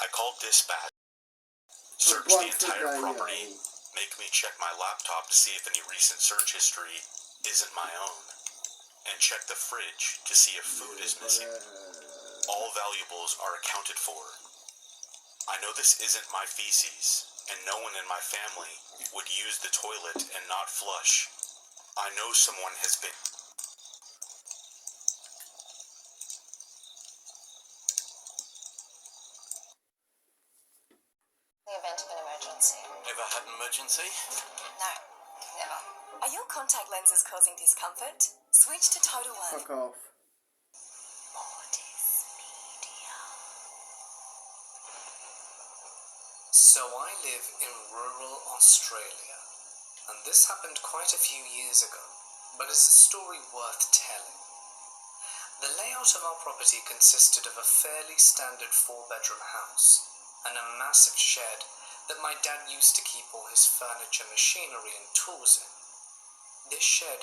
I called dispatch. Search the entire property. Make me check my laptop to see if any recent search history isn't my own. And check the fridge to see if food is missing. All valuables are accounted for. I know this isn't my feces, and no one in my family would use the toilet and not flush. I know someone has been... The event of an emergency. Ever had an emergency? No, never. Are your contact lenses causing discomfort? Switch to Total One. Fuck off. So I live in rural Australia, and this happened quite a few years ago, but is a story worth telling. The layout of our property consisted of a fairly standard 4-bedroom house and a massive shed that my dad used to keep all his furniture, machinery and tools in. This shed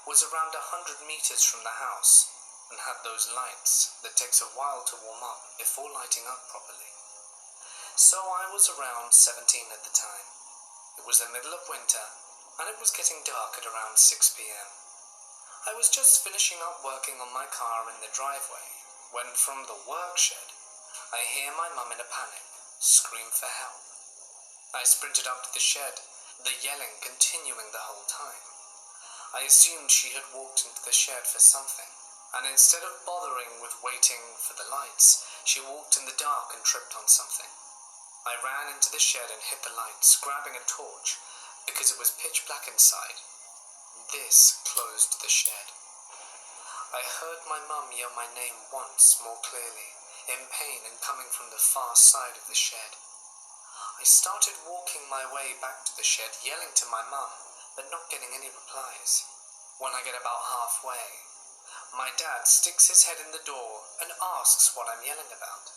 was around 100 meters from the house and had those lights that takes a while to warm up before lighting up properly. So I was around 17 at the time. It was the middle of winter, and it was getting dark at around 6 p.m. I was just finishing up working on my car in the driveway, when from the work shed, I hear my mum in a panic, scream for help. I sprinted up to the shed, the yelling continuing the whole time. I assumed she had walked into the shed for something, and instead of bothering with waiting for the lights, she walked in the dark and tripped on something. I ran into the shed and hit the lights, grabbing a torch, because it was pitch black inside. This closed the shed. I heard my mum yell my name once more clearly, in pain and coming from the far side of the shed. I started walking my way back to the shed, yelling to my mum, but not getting any replies. When I get about halfway, my dad sticks his head in the door and asks what I'm yelling about.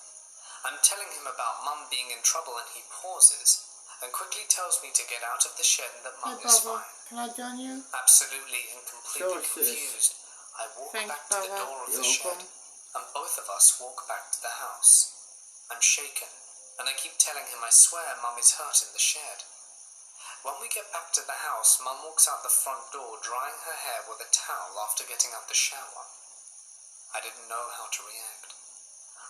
I'm telling him about Mum being in trouble and he pauses and quickly tells me to get out of the shed and that Mum is fine. Can I join you? Absolutely and completely confused, I walk back to the door of the shed and both of us walk back to the house. I'm shaken and I keep telling him I swear Mum is hurt in the shed. When we get back to the house, Mum walks out the front door drying her hair with a towel after getting out the shower. I didn't know how to react.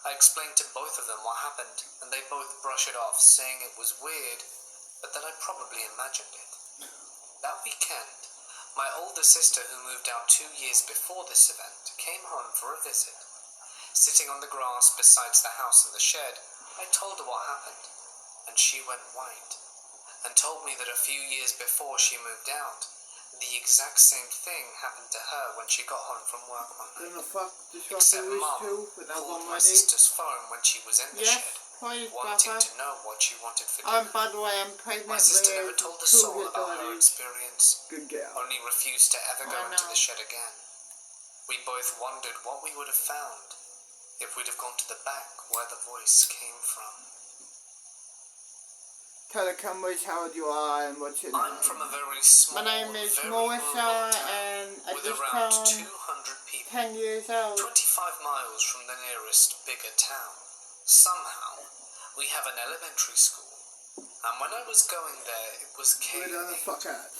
I explained to both of them what happened, and they both brush it off, saying it was weird, but that I probably imagined it. That weekend, my older sister, who moved out 2 years before this event, came home for a visit. Sitting on the grass besides the house and the shed, I told her what happened, and she went white, and told me that a few years before she moved out, the exact same thing happened to her when she got home from work one night. Except Mum called my sister's phone when she was in the shed, wanting to know what she wanted for dinner. By the way, I'm pregnant. My sister never told a soul about her experience, Good girl. only refused to ever go into the shed again. We both wondered what we would have found if we'd have gone to the back where the voice came from. Tell the cameras how old you are and what's your name. I'm from a very small, My name is very Melissa, rural town and I with just around turned 200 people, 10 years old. 25 miles from the nearest bigger town. Somehow, we have an elementary school, and when I was going there, it was Where the fuck at?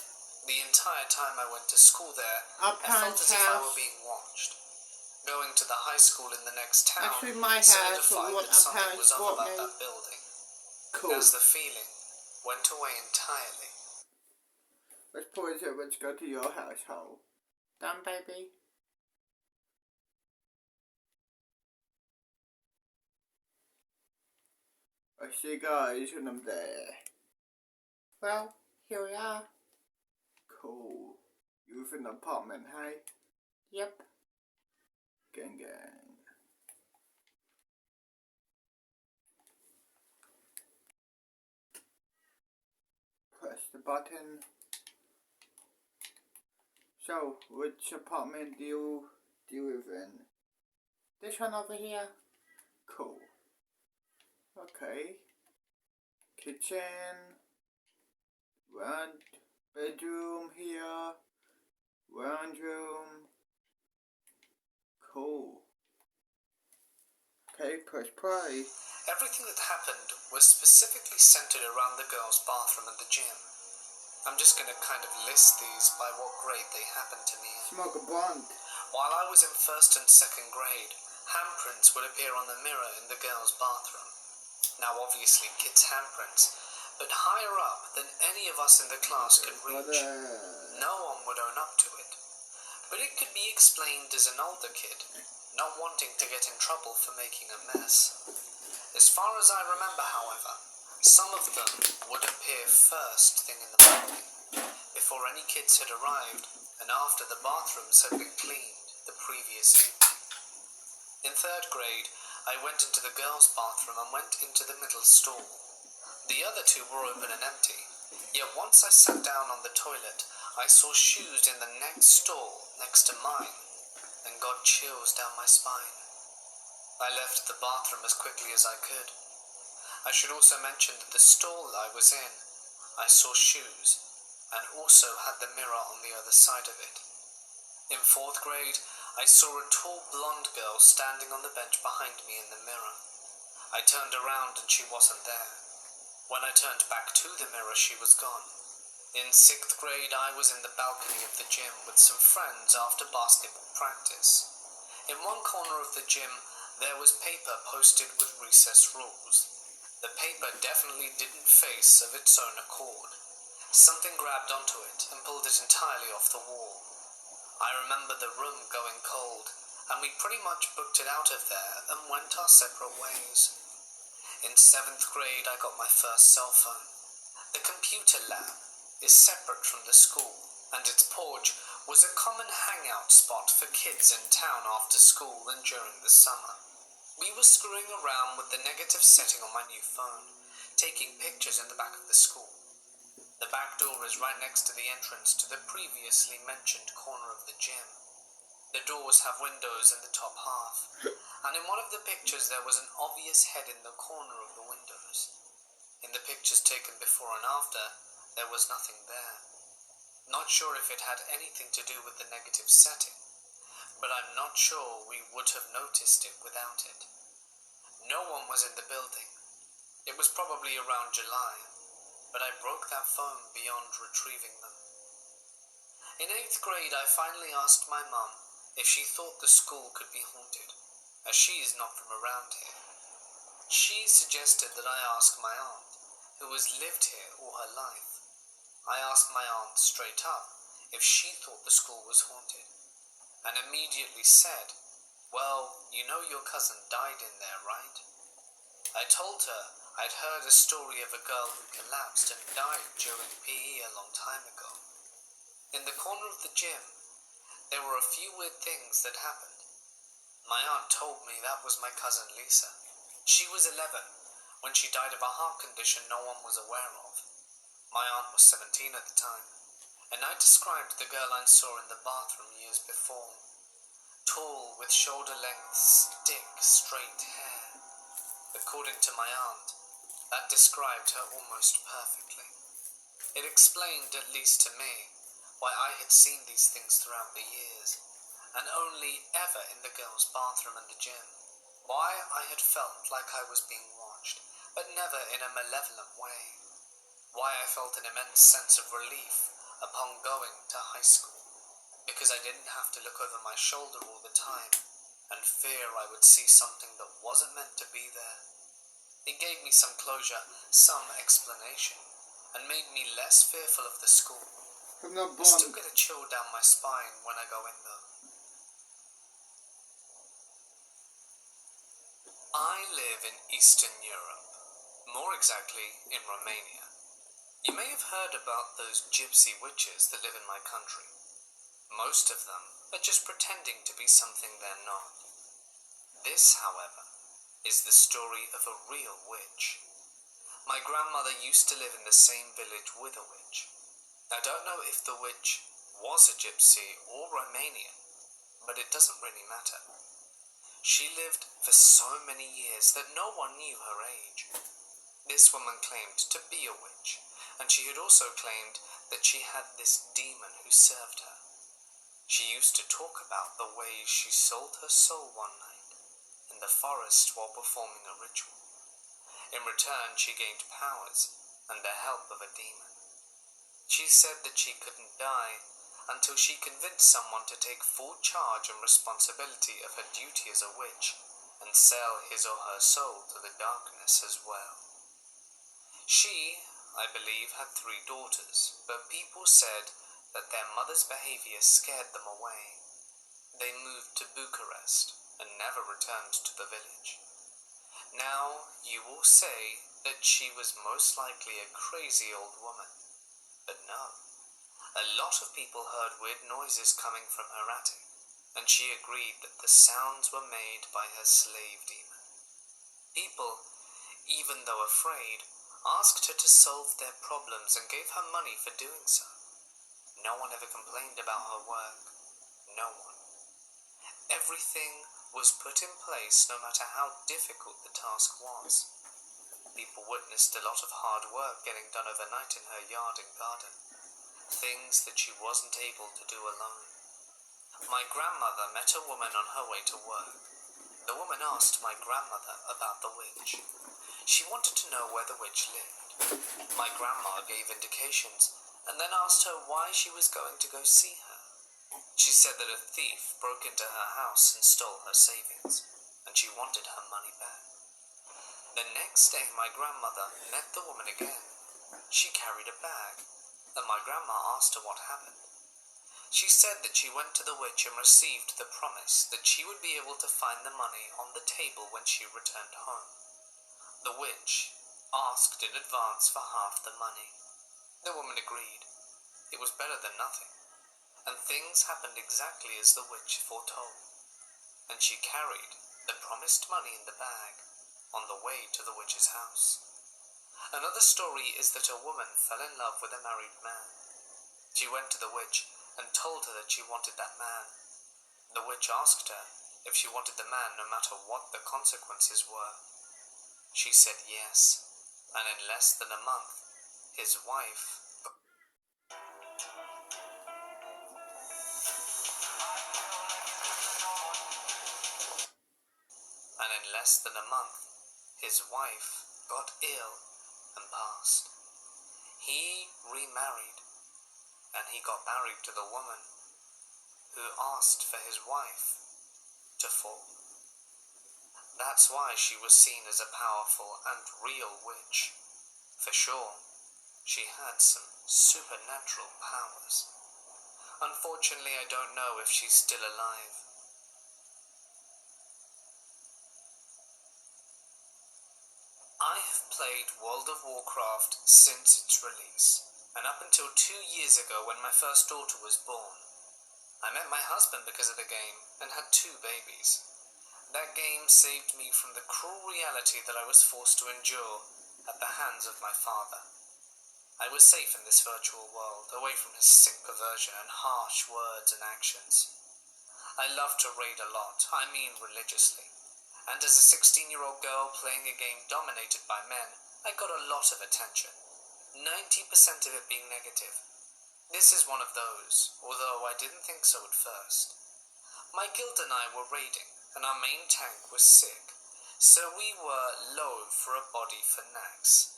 The entire time I went to school there, Our I felt parents' as if I house. were being watched. Going to the high school in the next town Actually, my house was solidified what that our something parents was off bought about me. that building. Cool. As the feeling went away entirely. Let's pause it. Let's go to your household. Done, baby. I see guys when I'm there. Well, here we are. Cool. You live in an apartment, hey? Yep. Gang gang. Press the button. So, which apartment do you live in? This one over here. Cool. Okay. Kitchen. One bedroom here. Lounge room. Cool. Okay, press play. Everything that happened was specifically centered around the girls' bathroom and the gym. I'm just going to kind of list these by what grade they happened to me in. Smoke a blunt. While I was in 1st and 2nd grade, handprints would appear on the mirror in the girls' bathroom. Now obviously kids' handprints, but higher up than any of us in the class could reach. No one would own up to it. But it could be explained as an older kid, not wanting to get in trouble for making a mess. As far as I remember, however, some of them would appear first thing in the morning, before any kids had arrived and after the bathrooms had been cleaned the previous evening. In 3rd grade, I went into the girls' bathroom and went into the middle stall. The other two were open and empty, yet once I sat down on the toilet, I saw shoes in the next stall next to mine and got chills down my spine. I left the bathroom as quickly as I could. I should also mention that the stall I was in, I saw shoes and also had the mirror on the other side of it. In 4th grade, I saw a tall blonde girl standing on the bench behind me in the mirror. I turned around and she wasn't there. When I turned back to the mirror, she was gone. In 6th grade, I was in the balcony of the gym with some friends after basketball practice. In one corner of the gym, there was paper posted with recess rules. The paper definitely didn't face of its own accord. Something grabbed onto it and pulled it entirely off the wall. I remember the room going cold, and we pretty much booked it out of there and went our separate ways. In 7th grade, I got my first cell phone. The computer lab is separate from the school, and its porch was a common hangout spot for kids in town after school and during the summer. We were screwing around with the negative setting on my new phone, taking pictures in the back of the school. The back door is right next to the entrance to the previously mentioned corner of the gym. The doors have windows in the top half, and in one of the pictures there was an obvious head in the corner of the windows. In the pictures taken before and after, there was nothing there. Not sure if it had anything to do with the negative setting, but I'm not sure we would have noticed it without it. No one was in the building. It was probably around July, but I broke that phone beyond retrieving them. In 8th grade, I finally asked my mum if she thought the school could be haunted, as she is not from around here. She suggested that I ask my aunt, who has lived here all her life. I asked my aunt straight up if she thought the school was haunted, and immediately said, "Well, you know your cousin died in there, right?" I told her I'd heard a story of a girl who collapsed and died during PE a long time ago. In the corner of the gym, there were a few weird things that happened. My aunt told me that was my cousin Lisa. She was 11 when she died of a heart condition no one was aware of. My aunt was 17 at the time, and I described the girl I saw in the bathroom years before. Tall, with shoulder-length, thick, straight hair. According to my aunt, that described her almost perfectly. It explained, at least to me, why I had seen these things throughout the years, and only ever in the girls' bathroom and the gym. Why I had felt like I was being watched, but never in a malevolent way. Why I felt an immense sense of relief upon going to high school, because I didn't have to look over my shoulder all the time and fear I would see something that wasn't meant to be there. It gave me some closure, some explanation, and made me less fearful of the school. From the I still get a chill down my spine when I go in though. I live in Eastern Europe, more exactly in Romania. You may have heard about those gypsy witches that live in my country. Most of them are just pretending to be something they're not. This, however, is the story of a real witch. My grandmother used to live in the same village with a witch. I don't know if the witch was a gypsy or Romanian, but it doesn't really matter. She lived for so many years that no one knew her age. This woman claimed to be a witch, and she had also claimed that she had this demon who served her. She used to talk about the way she sold her soul one night, and the forest while performing a ritual. In return, she gained powers and the help of a demon. She said that she couldn't die until she convinced someone to take full charge and responsibility of her duty as a witch and sell his or her soul to the darkness as well. She, I believe, had 3 daughters, but people said that their mother's behavior scared them away. They moved to Bucharest and never returned to the village. Now, you will say that she was most likely a crazy old woman, but no. A lot of people heard weird noises coming from her attic, and she agreed that the sounds were made by her slave demon. People, even though afraid, asked her to solve their problems and gave her money for doing so. No one ever complained about her work. No one. Everything was put in place no matter how difficult the task was. People witnessed a lot of hard work getting done overnight in her yard and garden, things that she wasn't able to do alone. My grandmother met a woman on her way to work. The woman asked my grandmother about the witch. She wanted to know where the witch lived. My grandma gave indications and then asked her why she was going to go see her. She said that a thief broke into her house and stole her savings, and she wanted her money back. The next day, my grandmother met the woman again. She carried a bag, and my grandma asked her what happened. She said that she went to the witch and received the promise that she would be able to find the money on the table when she returned home. The witch asked in advance for half the money. The woman agreed. It was better than nothing. And things happened exactly as the witch foretold. And she carried the promised money in the bag on the way to the witch's house. Another story is that a woman fell in love with a married man. She went to the witch and told her that she wanted that man. The witch asked her if she wanted the man no matter what the consequences were. She said yes, and in less than a month, his wife got ill and passed. He remarried, and he got married to the woman who asked for his wife to fall. That's why she was seen as a powerful and real witch. For sure, she had some supernatural powers. Unfortunately, I don't know if she's still alive. I have played World of Warcraft since its release, and up until 2 years ago when my first daughter was born. I met my husband because of the game and had 2 babies. That game saved me from the cruel reality that I was forced to endure at the hands of my father. I was safe in this virtual world, away from his sick perversion and harsh words and actions. I loved to raid a lot, I mean religiously. And as a 16-year-old girl playing a game dominated by men, I got a lot of attention, 90% of it being negative. This is one of those, although I didn't think so at first. My guild and I were raiding, and our main tank was sick, so we were low for a body for Nax.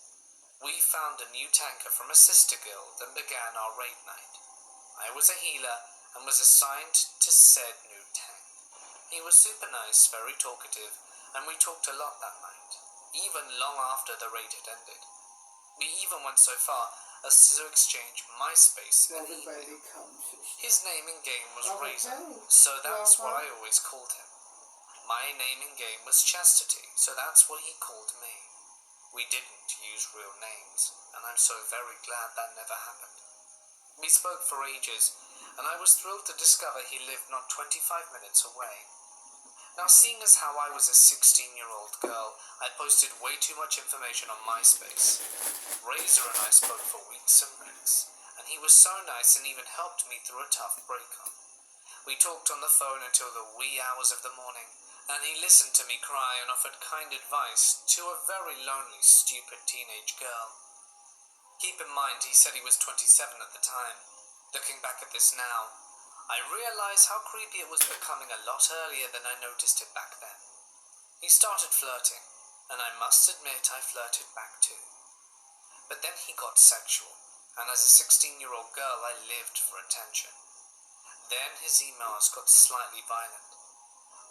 We found a new tanker from a sister guild and began our raid night. I was a healer and was assigned to said new tank. He was super nice, very talkative, and we talked a lot that night, even long after the raid had ended. We even went so far as to exchange MySpace and email. His name in-game was Razor, so that's what I always called him. My name in-game was Chastity, so that's what he called me. We didn't use real names, and I'm so very glad that never happened. We spoke for ages, and I was thrilled to discover he lived not 25 minutes away. Now, seeing as how I was a 16-year-old girl, I posted way too much information on MySpace. Razor and I spoke for weeks and weeks, and he was so nice and even helped me through a tough breakup. We talked on the phone until the wee hours of the morning, and he listened to me cry and offered kind advice to a very lonely, stupid teenage girl. Keep in mind, he said he was 27 at the time. Looking back at this now, I realize how creepy it was becoming a lot earlier than I noticed it back then. He started flirting, and I must admit I flirted back too. But then he got sexual, and as a 16-year-old girl I lived for attention. Then his emails got slightly violent.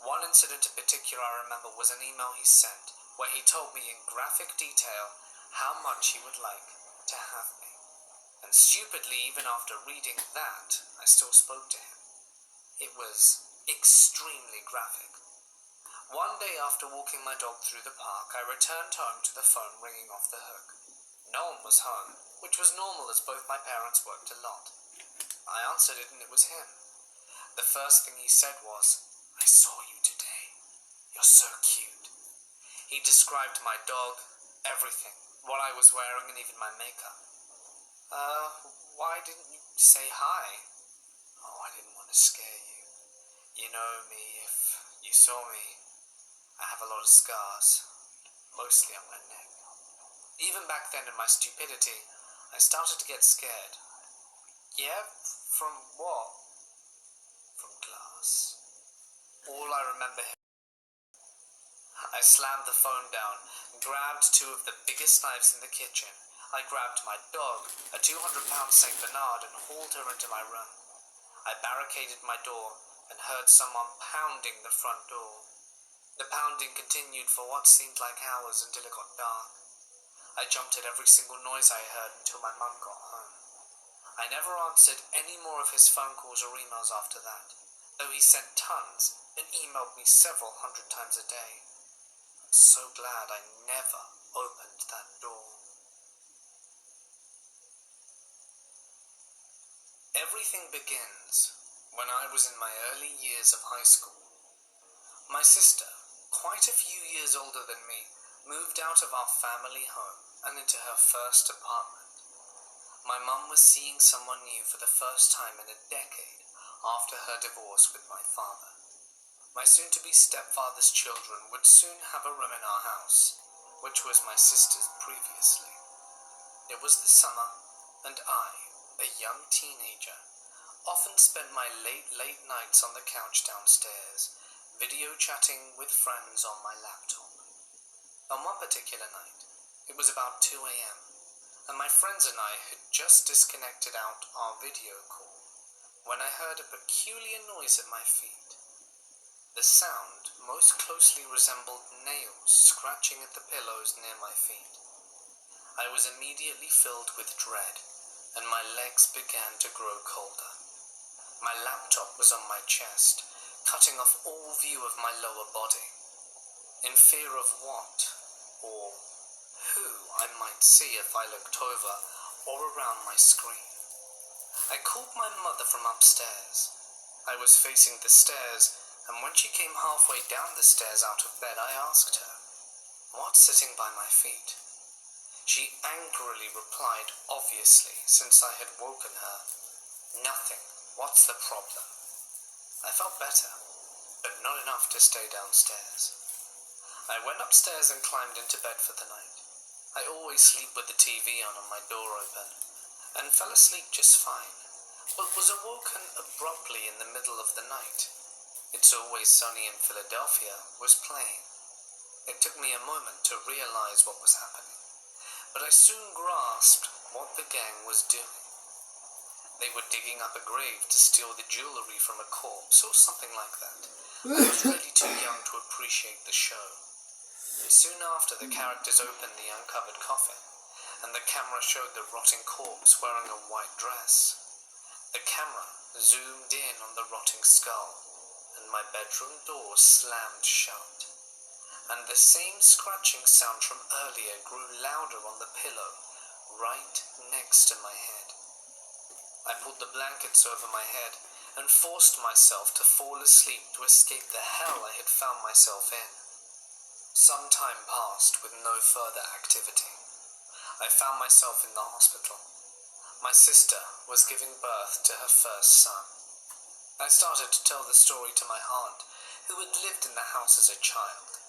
One incident in particular I remember was an email he sent where he told me in graphic detail how much he would like to have me. And stupidly, even after reading that, I still spoke to him. It was extremely graphic. One day after walking my dog through the park, I returned home to the phone ringing off the hook. No one was home, which was normal as both my parents worked a lot. I answered it and it was him. The first thing he said was, "I saw you today. You're so cute." He described my dog, everything, what I was wearing and even my makeup. Why didn't you say hi? Oh, I didn't want to scare you. You know me, if you saw me, I have a lot of scars, mostly on my neck. Even back then in my stupidity, I started to get scared. Yeah, from what? From glass. All I remember. I slammed the phone down, grabbed two of the biggest knives in the kitchen. I grabbed my dog, a 200-pound St. Bernard, and hauled her into my room. I barricaded my door and heard someone pounding the front door. The pounding continued for what seemed like hours until it got dark. I jumped at every single noise I heard until my mum got home. I never answered any more of his phone calls or emails after that, though he sent tons and emailed me several hundred times a day. I'm so glad I never opened that door. Everything begins when I was in my early years of high school. My sister, quite a few years older than me, moved out of our family home and into her first apartment. My mum was seeing someone new for the first time in a decade after her divorce with my father. My soon-to-be stepfather's children would soon have a room in our house, which was my sister's previously. It was the summer, and I, a young teenager, often spent my late nights on the couch downstairs, video chatting with friends on my laptop. On one particular night, it was about 2 a.m., and my friends and I had just disconnected out our video call when I heard a peculiar noise at my feet. The sound most closely resembled nails scratching at the pillows near my feet. I was immediately filled with dread, and my legs began to grow colder. My laptop was on my chest, cutting off all view of my lower body. In fear of what, or who I might see if I looked over or around my screen. I called my mother from upstairs. I was facing the stairs, and when she came halfway down the stairs out of bed, I asked her, "What's sitting by my feet?" She angrily replied, obviously, since I had woken her, "Nothing. What's the problem?" I felt better, but not enough to stay downstairs. I went upstairs and climbed into bed for the night. I always sleep with the TV on and my door open, and fell asleep just fine, but was awoken abruptly in the middle of the night. It's Always Sunny in Philadelphia was playing. It took me a moment to realize what was happening, but I soon grasped what the gang was doing. They were digging up a grave to steal the jewelry from a corpse or something like that. I was really too young to appreciate the show. Soon after, the characters opened the uncovered coffin, and the camera showed the rotting corpse wearing a white dress. The camera zoomed in on the rotting skull, and my bedroom door slammed shut. And the same scratching sound from earlier grew louder on the pillow, right next to my head. I pulled the blankets over my head and forced myself to fall asleep to escape the hell I had found myself in. Some time passed with no further activity. I found myself in the hospital. My sister was giving birth to her first son. I started to tell the story to my aunt, who had lived in the house as a child.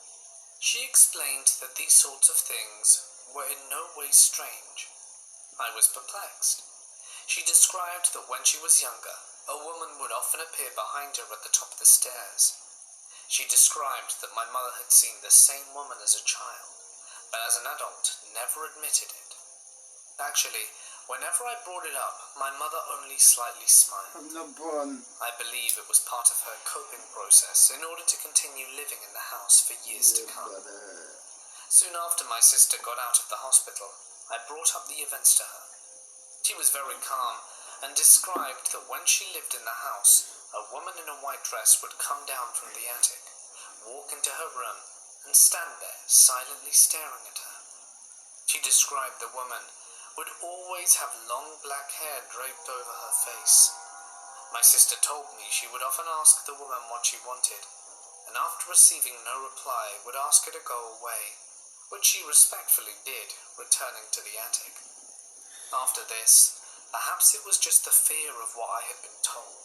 She explained that these sorts of things were in no way strange. I was perplexed. She described that when she was younger, a woman would often appear behind her at the top of the stairs. She described that my mother had seen the same woman as a child, but as an adult never admitted it. Actually, whenever I brought it up, my mother only slightly smiled. I'm not born. I believe it was part of her coping process in order to continue living in the house for years to come. Soon after my sister got out of the hospital, I brought up the events to her. She was very calm and described that when she lived in the house, a woman in a white dress would come down from the attic, walk into her room, and stand there silently staring at her. She described the woman would always have long black hair draped over her face. My sister told me she would often ask the woman what she wanted, and after receiving no reply would ask her to go away, which she respectfully did, returning to the attic. After this, perhaps it was just the fear of what I had been told.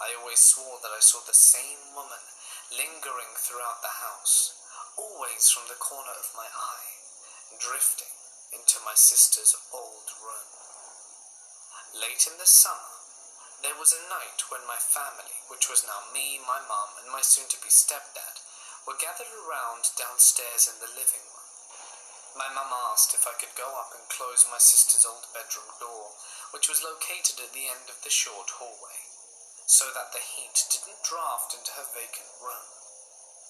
I always swore that I saw the same woman lingering throughout the house, always from the corner of my eye, drifting into my sister's old room. Late in the summer, there was a night when my family, which was now me, my mum, and my soon-to-be stepdad, were gathered around downstairs in the living room. My mum asked if I could go up and close my sister's old bedroom door, which was located at the end of the short hallway, so that the heat didn't draft into her vacant room,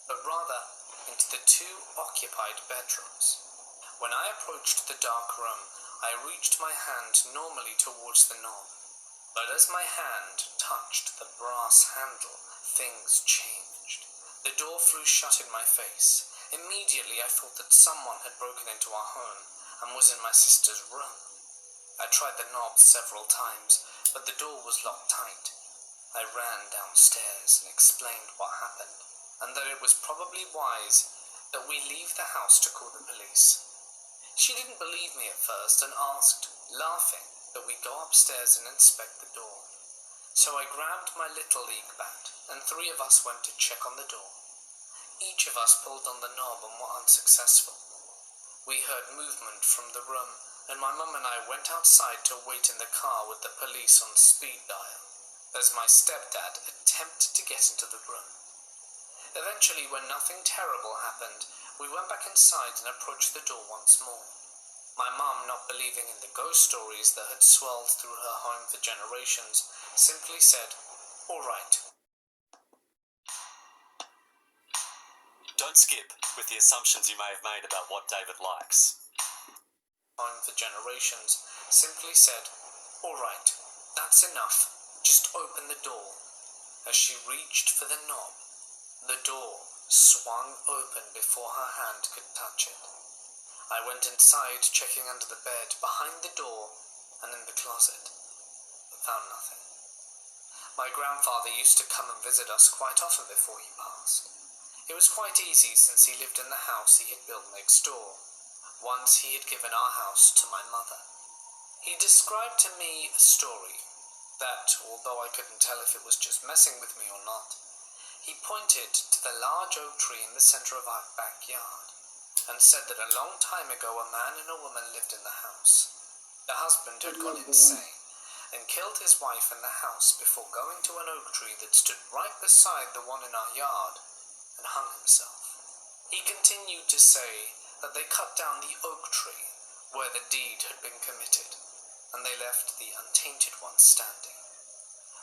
but rather into the two occupied bedrooms. When I approached the dark room, I reached my hand normally towards the knob, but as my hand touched the brass handle, things changed. The door flew shut in my face. Immediately I thought that someone had broken into our home and was in my sister's room. I tried the knob several times, but the door was locked tight. I ran downstairs and explained what happened, and that it was probably wise that we leave the house to call the police. She didn't believe me at first and asked, laughing, that we go upstairs and inspect the door. So I grabbed my little league bat, and 3 of us went to check on the door. Each of us pulled on the knob and were unsuccessful. We heard movement from the room, and my mum and I went outside to wait in the car with the police on speed dial, as my stepdad attempted to get into the room. Eventually, when nothing terrible happened, we went back inside and approached the door once more. My mum, not believing in the ghost stories that had swirled through her home for generations, simply said, "All right." Don't skip with the assumptions you may have made about what David likes. Home for generations simply said, "All right, that's enough. Just open the door." As she reached for the knob, the door swung open before her hand could touch it. I went inside, checking under the bed, behind the door, and in the closet, but found nothing. My grandfather used to come and visit us quite often before he passed. It was quite easy since he lived in the house he had built next door. Once he had given our house to my mother. He described to me a story that, although I couldn't tell if it was just messing with me or not, he pointed to the large oak tree in the center of our backyard and said that a long time ago a man and a woman lived in the house. The husband had gone insane and killed his wife in the house before going to an oak tree that stood right beside the one in our yard and hung himself. He continued to say that they cut down the oak tree where the deed had been committed, and they left the untainted one standing.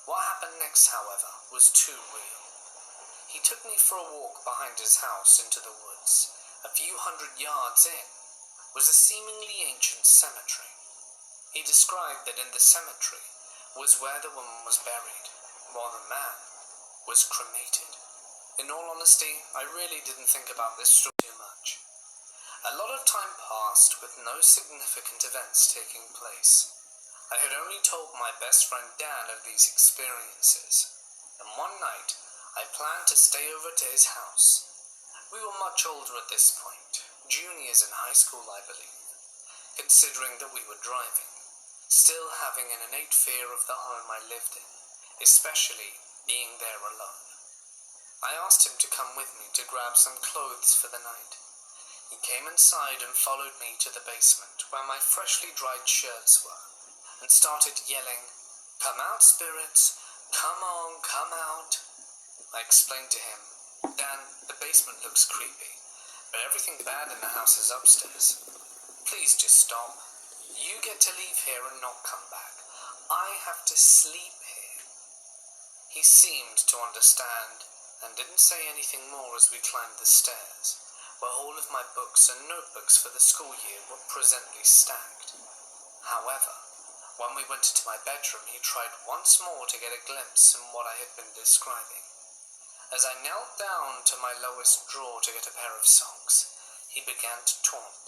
What happened next, however, was too real. He took me for a walk behind his house into the woods. A few 100 yards in was a seemingly ancient cemetery. He described that in the cemetery was where the woman was buried, while the man was cremated. In all honesty, I really didn't think about this story too much. A lot of time passed with no significant events taking place. I had only told my best friend Dan of these experiences, and one night I planned to stay over to his house. We were much older at this point, juniors in high school, I believe, considering that we were driving, still having an innate fear of the home I lived in, especially being there alone. I asked him to come with me to grab some clothes for the night. He came inside and followed me to the basement where my freshly dried shirts were and started yelling, "Come out, spirits! Come on, come out!" I explained to him Dan, the basement looks creepy, but everything bad in the house is upstairs. Please just stop. You get to leave here and not come back. I have to sleep here. He seemed to understand and didn't say anything more as we climbed the stairs, where all of my books and notebooks for the school year were presently stacked. However, when we went into my bedroom, he tried once more to get a glimpse in what I had been describing. As I knelt down to my lowest drawer to get a pair of socks, he began to taunt.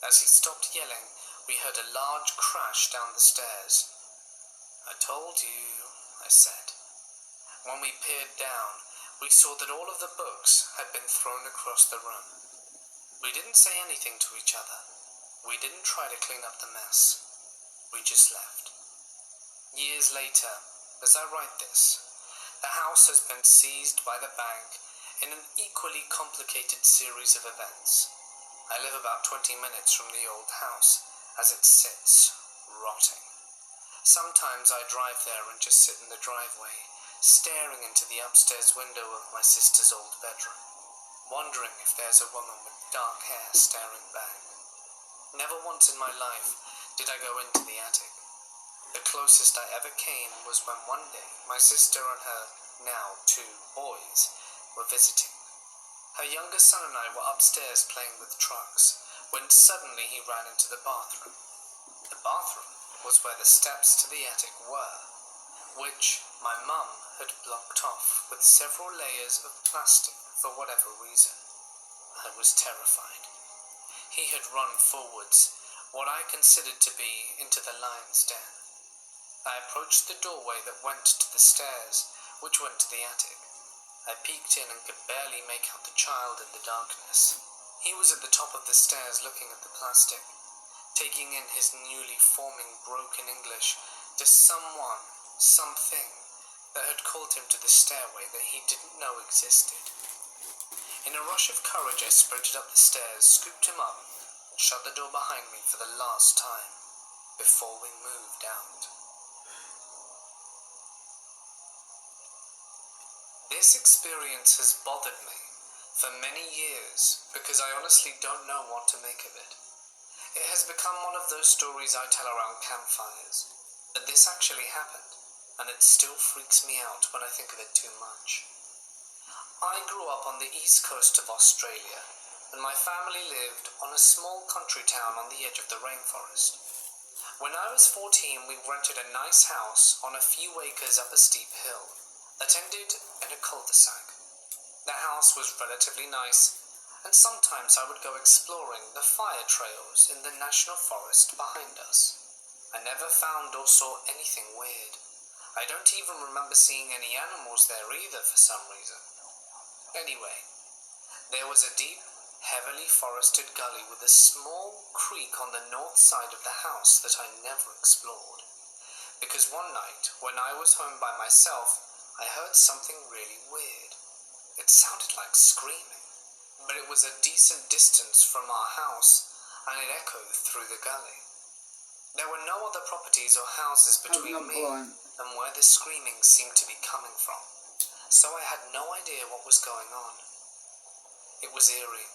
As he stopped yelling, we heard a large crash down the stairs. "I told you," I said. When we peered down, we saw that all of the books had been thrown across the room. We didn't say anything to each other. We didn't try to clean up the mess. We just left. Years later, as I write this, the house has been seized by the bank in an equally complicated series of events. I live about 20 minutes from the old house as it sits, rotting. Sometimes I drive there and just sit in the driveway, staring into the upstairs window of my sister's old bedroom, wondering if there's a woman with dark hair staring back. Never once in my life did I go into the attic. The closest I ever came was when one day my sister and her now 2 boys were visiting. Her younger son and I were upstairs playing with trucks when suddenly he ran into the bathroom. The bathroom was where the steps to the attic were, which my mum had blocked off with several layers of plastic for whatever reason. I was terrified. He had run forwards, what I considered to be into the lion's den. I approached the doorway that went to the stairs, which went to the attic. I peeked in and could barely make out the child in the darkness. He was at the top of the stairs looking at the plastic, taking in his newly forming broken English to someone, something, that had called him to the stairway that he didn't know existed. In a rush of courage, I sprinted up the stairs, scooped him up, and shut the door behind me for the last time, before we moved out. This experience has bothered me for many years because I honestly don't know what to make of it. It has become one of those stories I tell around campfires, but this actually happened, and it still freaks me out when I think of it too much. I grew up on the east coast of Australia, and my family lived on a small country town on the edge of the rainforest. When I was 14, we rented a nice house on a few acres up a steep hill that ended in a cul-de-sac. The house was relatively nice, and sometimes I would go exploring the fire trails in the national forest behind us. I never found or saw anything weird. I don't even remember seeing any animals there either for some reason. Anyway, there was a deep, heavily forested gully with a small creek on the north side of the house that I never explored. Because one night, when I was home by myself, I heard something really weird. It sounded like screaming, but it was a decent distance from our house, and it echoed through the gully. There were no other properties or houses between me and where the screaming seemed to be coming from, so I had no idea what was going on. It was eerie.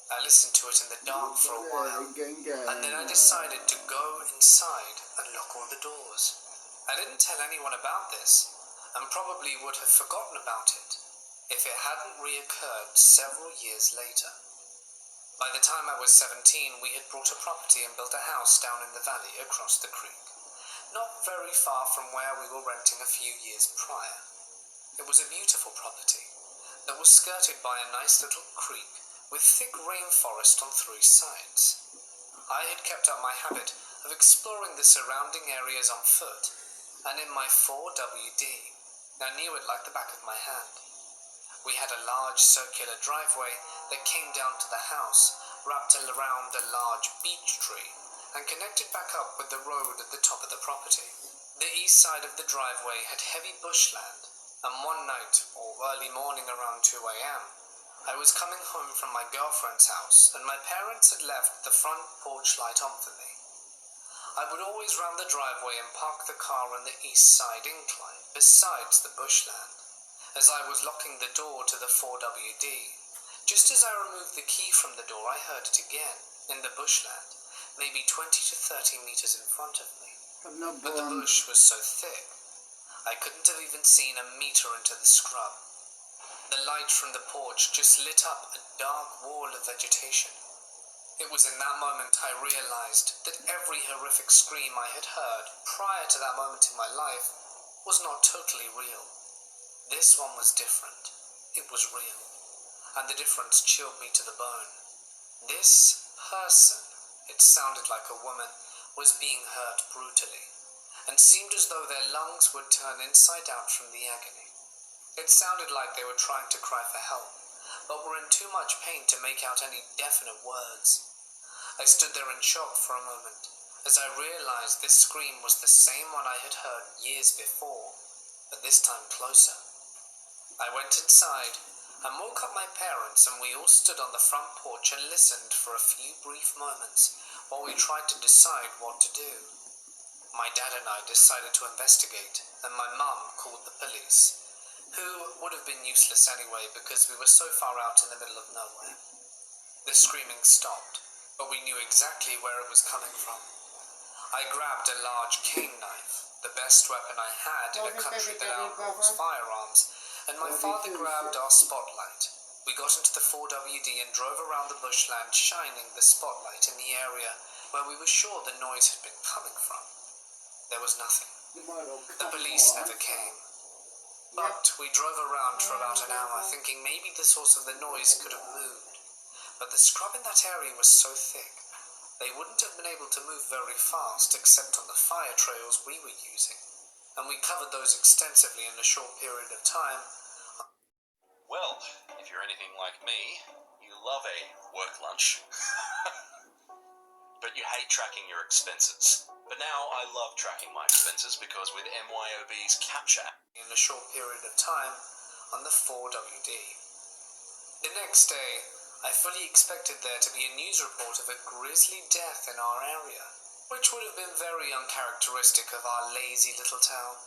I listened to it in the dark for a while, and then I decided to go inside and lock all the doors. I didn't tell anyone about this, and probably would have forgotten about it if it hadn't reoccurred several years later. By the time I was 17, we had bought a property and built a house down in the valley across the creek, not very far from where we were renting a few years prior. It was a beautiful property that was skirted by a nice little creek with thick rainforest on 3 sides. I had kept up my habit of exploring the surrounding areas on foot, and in my 4WD, I knew it like the back of my hand. We had a large circular driveway that came down to the house, wrapped around a large beech tree, and connected back up with the road at the top of the property. The east side of the driveway had heavy bushland, and one night, or early morning around 2 a.m., I was coming home from my girlfriend's house, and my parents had left the front porch light on for me. I would always round the driveway and park the car on the east side incline, besides the bushland. as I was locking the door to the 4WD. Just as I removed the key from the door, I heard it again, in the bushland, maybe 20 to 30 meters in front of me. But the bush was so thick, I couldn't have even seen a meter into the scrub. The light from the porch just lit up a dark wall of vegetation. It was in that moment I realized that every horrific scream I had heard prior to that moment in my life was not totally real. This one was different. It was real. And the difference chilled me to the bone. This person, it sounded like a woman, was being hurt brutally, and seemed as though their lungs would turn inside out from the agony. It sounded like they were trying to cry for help, but were in too much pain to make out any definite words. I stood there in shock for a moment, as I realized this scream was the same one I had heard years before, but this time closer. I went inside and woke up my parents, and we all stood on the front porch and listened for a few brief moments while we tried to decide what to do. My dad and I decided to investigate, and my mum called the police, who would have been useless anyway because we were so far out in the middle of nowhere. The screaming stopped, but we knew exactly where it was coming from. I grabbed a large cane knife, the best weapon I had in a country that outlaws firearms, and my father grabbed our spotlight. We got into the 4WD and drove around the bushland, shining the spotlight in the area where we were sure the noise had been coming from. There was nothing. The police never came. But we drove around for about an hour, thinking maybe the source of the noise could have moved. But the scrub in that area was so thick, they wouldn't have been able to move very fast except on the fire trails we were using, and we covered those extensively in a short period of time. Well, if you're anything like me, you love a work lunch. But you hate tracking your expenses. But now I love tracking my expenses because with MYOB's capture In a short period of time on the 4WD. The next day, I fully expected there to be a news report of a grisly death in our area, which would have been very uncharacteristic of our lazy little town.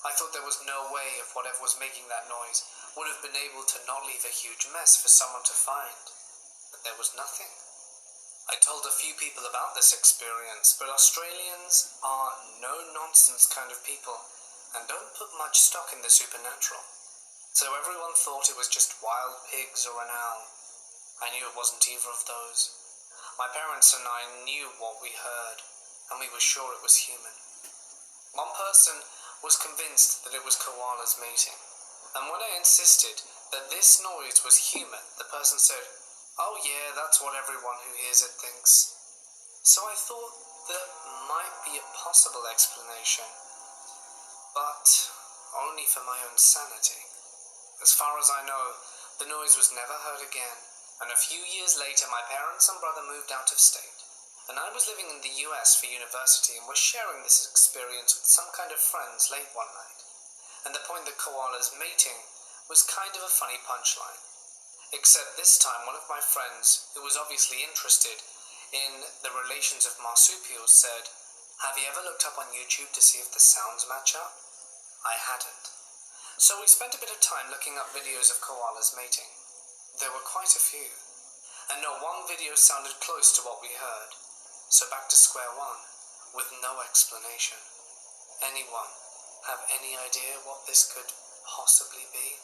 I thought there was no way of whatever was making that noise would have been able to not leave a huge mess for someone to find. But there was nothing. I told a few people about this experience, but Australians are no-nonsense kind of people and don't put much stock in the supernatural. So everyone thought it was just wild pigs or an owl. I knew it wasn't either of those. My parents and I knew what we heard, and we were sure it was human. One person was convinced that it was koalas mating, and when I insisted that this noise was human, the person said, "Oh yeah, that's what everyone who hears it thinks." So I thought that might be a possible explanation, but only for my own sanity. As far as I know, the noise was never heard again, and a few years later my parents and brother moved out of state, and I was living in the US for university and was sharing this experience with some kind of friends late one night, and the point that koalas mating was kind of a funny punchline. Except this time one of my friends, who was obviously interested in the relations of marsupials, said, "Have you ever looked up on YouTube to see if the sounds match up?" I hadn't. So we spent a bit of time looking up videos of koalas mating. There were quite a few, and no one video sounded close to what we heard. So back to square one, with no explanation. Anyone have any idea what this could possibly be?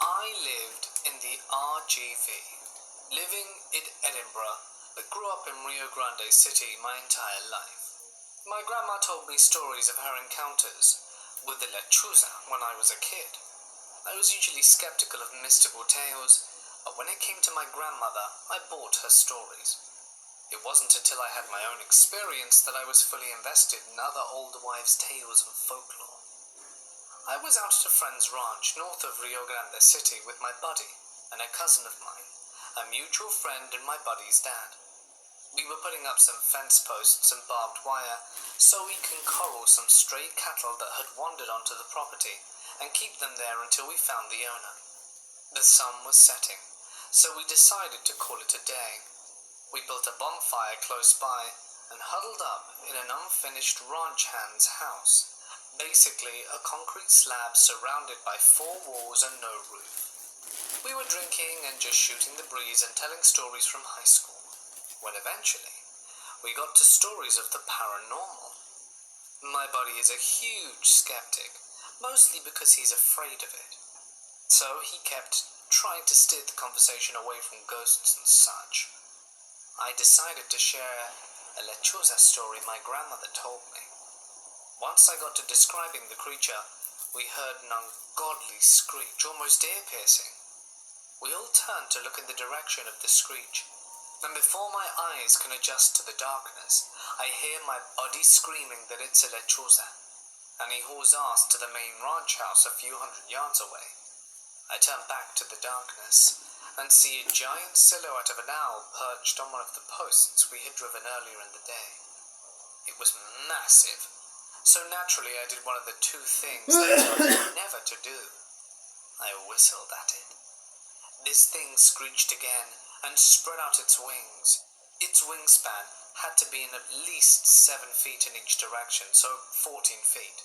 I lived in the RGV, living in Edinburgh, but grew up in Rio Grande City my entire life. My grandma told me stories of her encounters with the lechuza when I was a kid. I was usually skeptical of mystical tales, but when it came to my grandmother, I bought her stories. It wasn't until I had my own experience that I was fully invested in other old wives' tales and folklore. I was out at a friend's ranch north of Rio Grande City with my buddy and a cousin of mine, a mutual friend and my buddy's dad. We were putting up some fence posts and barbed wire so we can corral some stray cattle that had wandered onto the property and keep them there until we found the owner. The sun was setting, so we decided to call it a day. We built a bonfire close by and huddled up in an unfinished ranch hand's house, Basically, a concrete slab surrounded by 4 walls and no roof. We were drinking and just shooting the breeze and telling stories from high school, when eventually we got to stories of the paranormal. My buddy is a huge skeptic, mostly because he's afraid of it. So he kept trying to steer the conversation away from ghosts and such. I decided to share a lechuza story my grandmother told me. Once I got to describing the creature, we heard an ungodly screech, almost ear-piercing. We all turned to look in the direction of the screech, and before my eyes can adjust to the darkness, I hear my buddy screaming that it's a lechuza, and he hauls ass to the main ranch house a few hundred yards away. I turn back to the darkness and see a giant silhouette of an owl perched on one of the posts we had driven earlier in the day. It was massive, so naturally I did one of the 2 things they told me never to do. I whistled at it. This thing screeched again and spread out its wings. Its wingspan had to be in at least 7 feet in each direction, so 14 feet.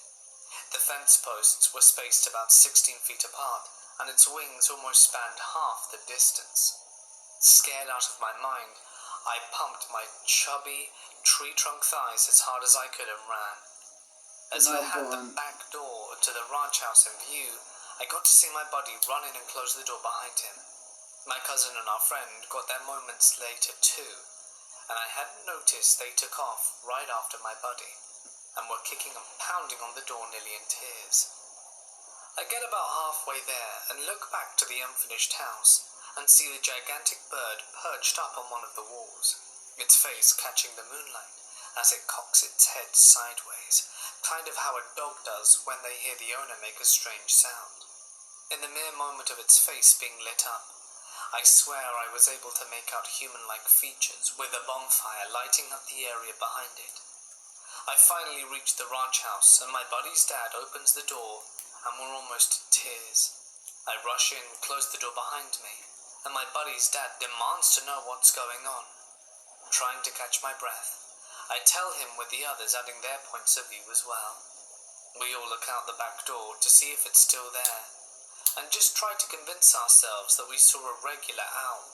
The fence posts were spaced about 16 feet apart, and its wings almost spanned half the distance. Scared out of my mind, I pumped my chubby, tree-trunk thighs as hard as I could and ran. As I had the back door to the ranch house in view, I got to see my buddy run in and close the door behind him. My cousin and our friend got there moments later too, and I hadn't noticed they took off right after my buddy, and were kicking and pounding on the door nearly in tears. I get about halfway there and look back to the unfinished house and see the gigantic bird perched up on one of the walls, its face catching the moonlight as it cocks its head sideways, kind of how a dog does when they hear the owner make a strange sound. In the mere moment of its face being lit up, I swear I was able to make out human-like features with a bonfire lighting up the area behind it. I finally reached the ranch house and my buddy's dad opens the door and we're almost in tears. I rush in, close the door behind me, and my buddy's dad demands to know what's going on. Trying to catch my breath, I tell him with the others adding their points of view as well. We all look out the back door to see if it's still there, and just try to convince ourselves that we saw a regular owl,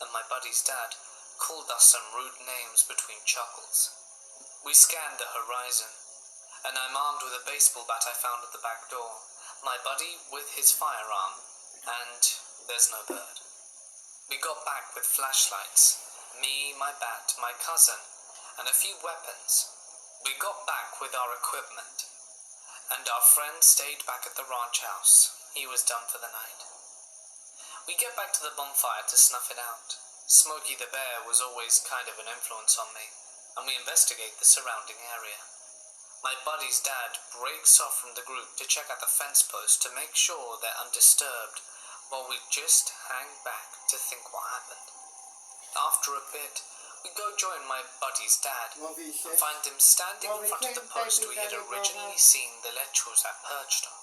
and my buddy's dad called us some rude names between chuckles. We scanned the horizon, and I'm armed with a baseball bat I found at the back door, my buddy with his firearm, and there's no bird. We got back with flashlights, me, my bat, my cousin, and a few weapons. We got back with our equipment, and our friend stayed back at the ranch house. He was done for the night. We get back to the bonfire to snuff it out. Smokey the Bear was always kind of an influence on me, and we investigate the surrounding area. My buddy's dad breaks off from the group to check out the fence post to make sure they're undisturbed, while we just hang back to think what happened. After a bit, we go join my buddy's dad and find him standing in front of the post we had originally seen the lechuza perched on.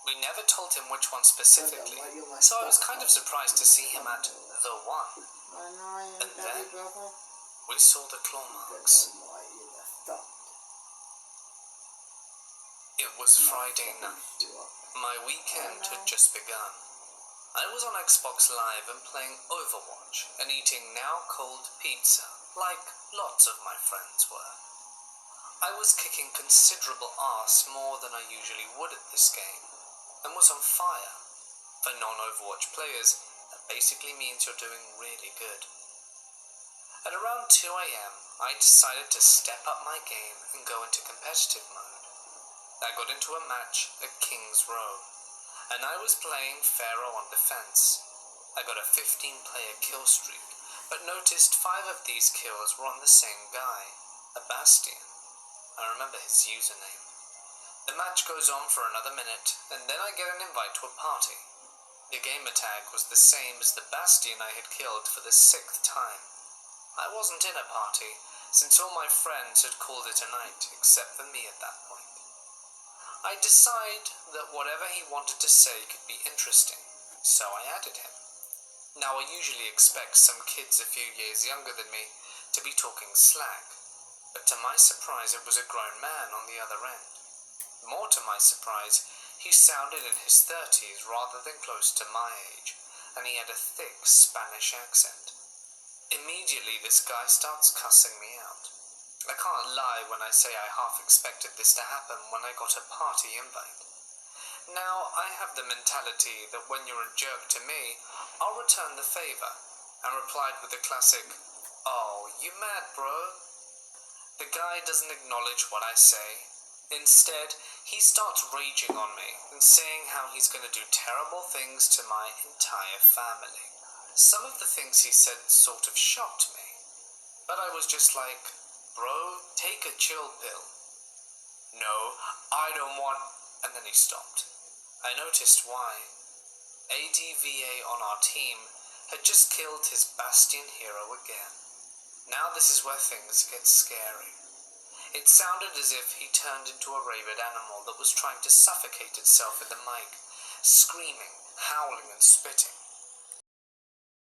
We never told him which one specifically, so I was kind of surprised to see him at the one. And then we saw the claw marks. It was Friday night. My weekend had just begun. I was on Xbox Live and playing Overwatch and eating now cold pizza, like lots of my friends were. I was kicking considerable arse more than I usually would at this game, and was on fire. For non-Overwatch players, that basically means you're doing really good. At around 2 AM, I decided to step up my game and go into competitive mode. I got into a match at King's Row, and I was playing Pharaoh on defense. I got a 15-player kill streak, but noticed 5 of these kills were on the same guy, a Bastion. I remember his username. The match goes on for another minute, and then I get an invite to a party. The gamer tag was the same as the Bastion I had killed for the 6th time. I wasn't in a party, since all my friends had called it a night, except for me at that point. I decide that whatever he wanted to say could be interesting, so I added him. Now I usually expect some kids a few years younger than me to be talking slack, but to my surprise it was a grown man on the other end. More to my surprise, he sounded in his 30s rather than close to my age, and he had a thick Spanish accent. Immediately, this guy starts cussing me out. I can't lie when I say I half expected this to happen when I got a party invite. Now, I have the mentality that when you're a jerk to me, I'll return the favor, and replied with the classic, "Oh, you mad, bro?" The guy doesn't acknowledge what I say. Instead, he starts raging on me and saying how he's going to do terrible things to my entire family. Some of the things he said sort of shocked me, but I was just like, "Bro, take a chill pill." "No, I don't want," and then he stopped. I noticed why. ADVA on our team had just killed his Bastion hero again. Now this is where things get scary. It sounded as if he turned into a rabid animal that was trying to suffocate itself with the mic, screaming, howling and spitting.